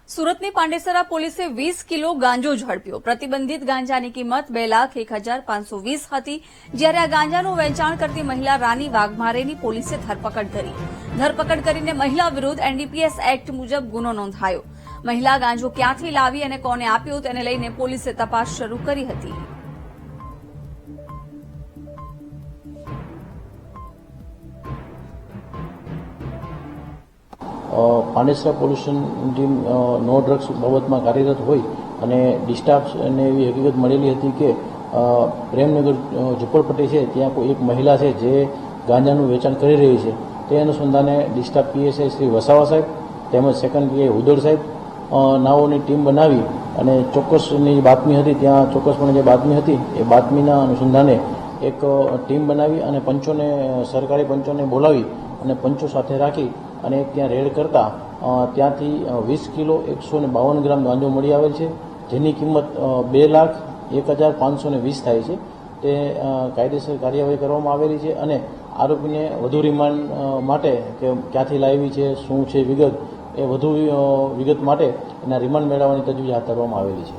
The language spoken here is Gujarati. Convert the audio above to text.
સુરતની પાંડેસરા પોલીસે 20 કિલો ગાંજો ઝડપ્યો। પ્રતિબંધિત ગાંજાની કિંમત 2,01,520 હતી, જ્યારે આ ગાંજાનું વેચાણ કરતી મહિલા રાની વાઘમારેની પોલીસે ધરપકડ કરી। ધરપકડ કરીને મહિલા વિરુદ્ધ એનડીપીએસ એક્ટ મુજબ ગુનો નોંધાયો। મહિલા ગાંજો ક્યાંથી લાવી અને કોને આપ્યો તેને લઈને પોલીસે તપાસ શરૂ કરી હતી। પાંડેસરા પોલીસ ટીમ નો ડ્રગ્સ બાબતમાં કાર્યરત હોય અને ડિસ્ટાફને એવી હકીકત મળેલી હતી કે પ્રેમનગર ઝુંપડપટ્ટી છે ત્યાં કોઈ એક મહિલા છે જે ગાંજાનું વેચાણ કરી રહી છે। તે અનુસંધાને ડિસ્ટાફ પીએસઆઈ શ્રી વસાવા સાહેબ તેમજ સેકન્ડ પીઆઈ હુદડ સાહેબ નાઓની ટીમ બનાવી અને ચોક્કસની બાતમી હતી, ત્યાં ચોક્કસપણે જે બાતમી હતી એ બાતમીના અનુસંધાને એક ટીમ બનાવી અને પંચોને સરકારી પંચોને બોલાવી અને પંચો સાથે રાખી અને ત્યાં રેડ કરતા ત્યાંથી 20 કિલો 152 ગ્રામ ગાંજો મળી આવેલ છે, જેની કિંમત 2,01,520 થાય છે। તે કાયદેસર કાર્યવાહી કરવામાં આવેલી છે અને આરોપીને વધુ રિમાન્ડ માટે કે ક્યાંથી લાવી છે, શું છે વિગત, એ વધુ વિગત માટે એના રિમાન્ડ મેળવવાની તજવીજ હાથ ધરવામાં આવેલી છે।